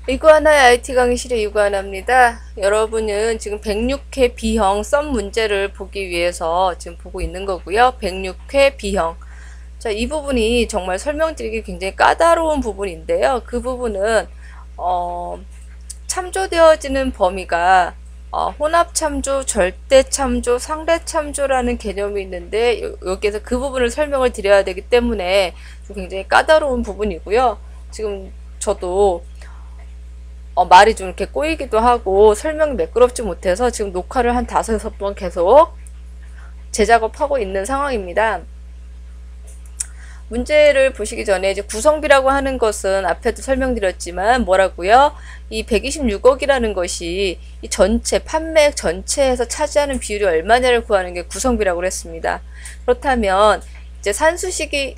이구아나의 IT 강의실의 이구아나입니다. 여러분은 지금 106회 B형 썸 문제를 보기 위해서 지금 보고 있는 거고요. 106회 B형. 자, 이 부분이 정말 설명드리기 굉장히 까다로운 부분인데요. 그 부분은 참조되어지는 범위가 혼합참조, 절대참조, 상대참조라는 개념이 있는데 여기에서 그 부분을 설명을 드려야 되기 때문에 굉장히 까다로운 부분이고요. 지금 저도 말이 좀 이렇게 꼬이기도 하고 설명이 매끄럽지 못해서 지금 녹화를 한 5-6번 계속 재작업하고 있는 상황입니다. 문제를 보시기 전에 이제 구성비라고 하는 것은 앞에도 설명드렸지만 뭐라고요? 이 126억이라는 것이 이 전체 판매액 전체에서 차지하는 비율이 얼마냐를 구하는 게 구성비라고 했습니다. 그렇다면 이제 산수식이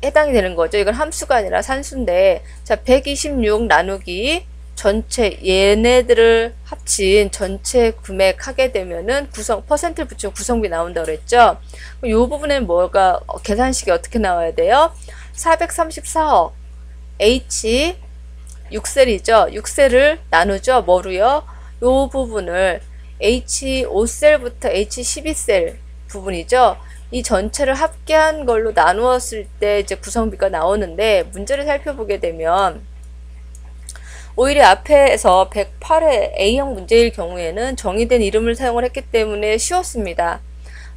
해당이 되는 거죠. 이건 함수가 아니라 산수인데, 자, 126 나누기 전체 얘네들을 합친 전체 금액 하게 되면은 퍼센트를 붙이고 구성비 나온다고 그랬죠. 이 부분에는 뭐가 계산식이 어떻게 나와야 돼요? 434억 H 6셀이죠. 6셀을 나누죠. 뭐로요? 이 부분을 H 5셀부터 H 12셀 부분이죠. 이 전체를 합계한 걸로 나누었을 때 이제 구성비가 나오는데, 문제를 살펴보게 되면 오히려 앞에서 108회 A형 문제일 경우에는 정의된 이름을 사용을 했기 때문에 쉬웠습니다.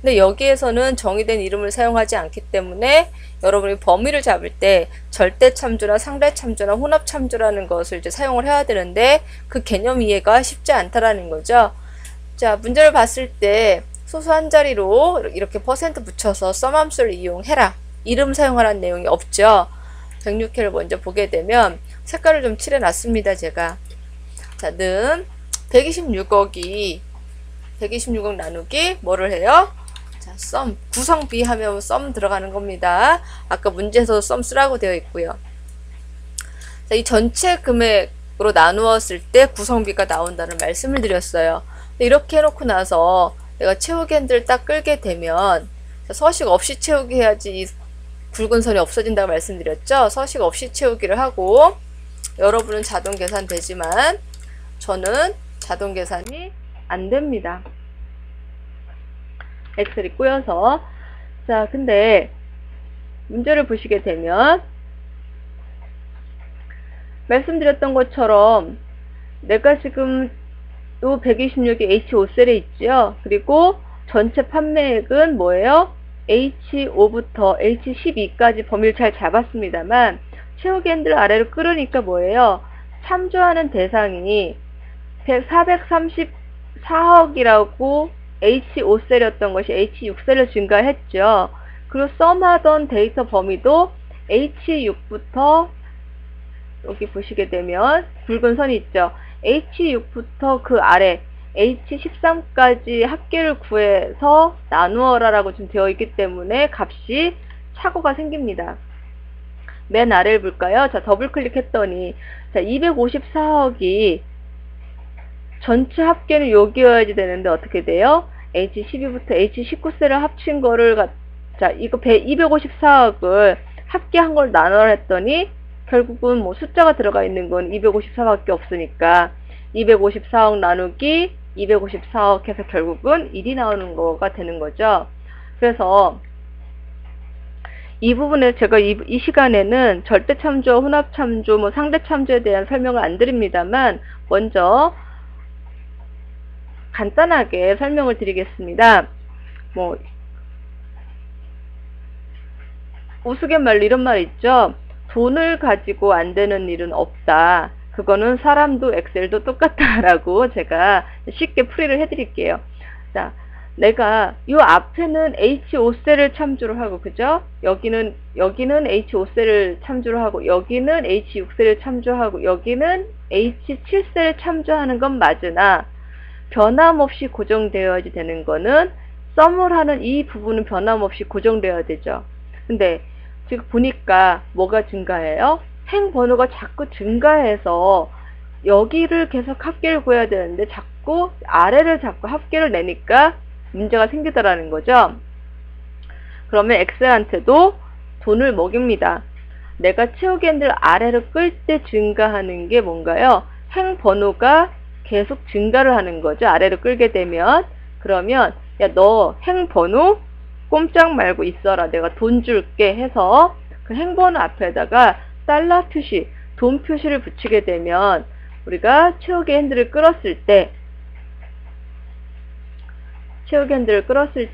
근데 여기에서는 정의된 이름을 사용하지 않기 때문에 여러분이 범위를 잡을 때 절대참조나 상대참조나 혼합참조라는 것을 이제 사용을 해야 되는데 그 개념 이해가 쉽지 않다라는 거죠. 자, 문제를 봤을 때 소수 한 자리로 이렇게 퍼센트 붙여서 썸함수를 이용해라, 이름 사용하라는 내용이 없죠. 106회를 먼저 보게 되면 색깔을 좀 칠해놨습니다. 제가. 자, 는 126억이 126억 나누기 뭐를 해요? 자, 썸, 구성비 하면 썸 들어가는 겁니다. 아까 문제에서 썸 쓰라고 되어 있고요. 자, 이 전체 금액으로 나누었을 때 구성비가 나온다는 말씀을 드렸어요. 이렇게 해놓고 나서 내가 채우기 핸들을 딱 끌게 되면, 서식 없이 채우기 해야지 이 굵은 선이 없어진다고 말씀드렸죠. 서식 없이 채우기를 하고, 여러분은 자동 계산 되지만 저는 자동 계산이 안 됩니다. 엑셀이 꼬여서. 자, 근데 문제를 보시게 되면 말씀드렸던 것처럼 내가 지금 요 126이 H5셀에 있죠. 그리고 전체 판매액은 뭐예요? H5부터 H12까지 범위를 잘 잡았습니다만 채우기 핸들 아래로 끌으니까 뭐예요? 참조하는 대상이 434억이라고 H5셀이었던 것이 H6셀로 증가했죠. 그리고 썸하던 데이터 범위도 H6부터 여기 보시게 되면 굵은 선이 있죠. H6부터 그 아래 H13까지 합계를 구해서 나누어라 라고 지금 되어 있기 때문에 값이 착오가 생깁니다. 맨 아래를 볼까요? 자, 더블 클릭했더니, 자, 254억이 전체 합계는 여기여야지 되는데 어떻게 돼요? H12부터 H19셀을 합친 거를 자, 이거 254억을 합계한 걸 나눠라 했더니 결국은 뭐 숫자가 들어가 있는 건 254밖에 없으니까 254억 나누기 254억 해서 결국은 1이 나오는 거가 되는 거죠. 그래서 이 부분에 제가 이 시간에는 절대참조, 혼합참조, 뭐 상대참조에 대한 설명을 안 드립니다만 먼저 간단하게 설명을 드리겠습니다. 뭐 우스갯말로 이런 말 있죠. 돈을 가지고 안 되는 일은 없다. 그거는 사람도 엑셀도 똑같다라고 제가 쉽게 풀이를 해드릴게요. 자, 내가 이 앞에는 H5셀을 참조를 하고, 그죠? 여기는 H5셀을 참조를 하고, 여기는 H6셀을 참조하고, 여기는 H7셀을 참조하는 건 맞으나 변함없이 고정되어야지 되는 거는 썸을 하는 이 부분은 변함없이 고정되어야 되죠. 근데 지금 보니까 뭐가 증가해요? 행 번호가 자꾸 증가해서 여기를 계속 합계를 구해야 되는데 자꾸 아래를 잡고 합계를 내니까 문제가 생기더라는 거죠. 그러면 엑셀한테도 돈을 먹입니다. 내가 채우기 핸들 아래로 끌 때 증가하는 게 뭔가요? 행 번호가 계속 증가를 하는 거죠. 아래로 끌게 되면. 그러면 야, 너 행 번호 꼼짝 말고 있어라. 내가 돈 줄게 해서 그 행 번호 앞에다가 달러 표시, 돈 표시를 붙이게 되면 우리가 채우기 핸들을 끌었을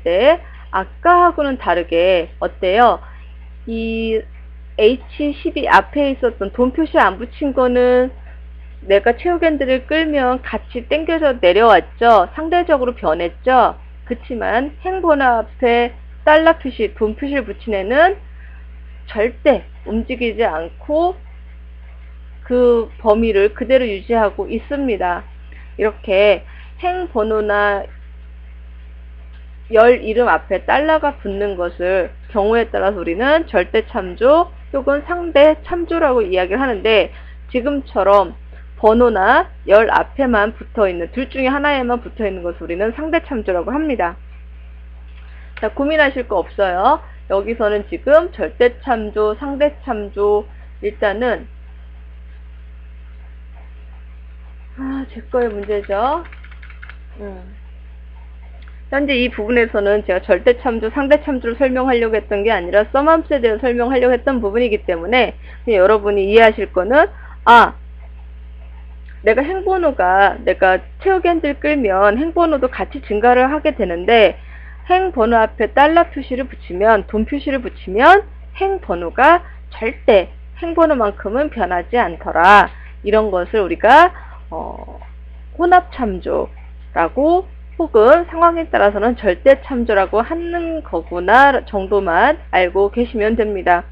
때 아까하고는 다르게 어때요? 이 H12 앞에 있었던 돈 표시 안 붙인 거는 내가 채우기 핸들을 끌면 같이 당겨져 내려왔죠. 상대적으로 변했죠. 그치만 행번호 앞에 달러 표시, 돈 표시를 붙인 애는 절대 움직이지 않고 그 범위를 그대로 유지하고 있습니다. 이렇게 행번호나 열 이름 앞에 달러가 붙는 것을 경우에 따라서 우리는 절대 참조 혹은 상대 참조라고 이야기를 하는데, 지금처럼 번호나 열 앞에만 붙어있는, 둘 중에 하나에만 붙어있는 것을 우리는 상대 참조라고 합니다. 자, 고민하실 거 없어요. 여기서는 지금 절대 참조, 상대 참조, 일단은 제 거의 문제죠. 현재 이 부분에서는 제가 절대 참조, 상대 참조를 설명하려고 했던 게 아니라 썸함수에 대해 설명하려고 했던 부분이기 때문에 여러분이 이해하실 거는 내가 행번호가, 내가 채우기 핸들 끌면 행번호도 같이 증가를 하게 되는데 행번호 앞에 달러 표시를 붙이면, 돈 표시를 붙이면 행번호가 절대 행번호만큼은 변하지 않더라. 이런 것을 우리가 혼합 참조라고 혹은 상황에 따라서는 절대 참조라고 하는 거구나 정도만 알고 계시면 됩니다.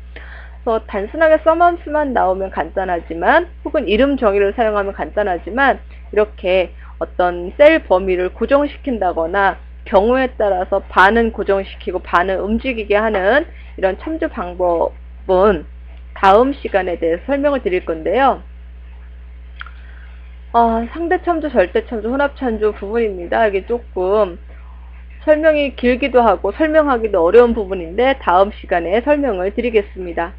그래서 단순하게 썸함수만 나오면 간단하지만, 혹은 이름 정의를 사용하면 간단하지만, 이렇게 어떤 셀 범위를 고정시킨다거나 경우에 따라서 반은 고정시키고 반은 움직이게 하는 이런 참조 방법은 다음 시간에 대해서 설명을 드릴 건데요. 상대 참조, 절대 참조, 혼합 참조 부분입니다. 이게 조금 설명이 길기도 하고 설명하기도 어려운 부분인데 다음 시간에 설명을 드리겠습니다.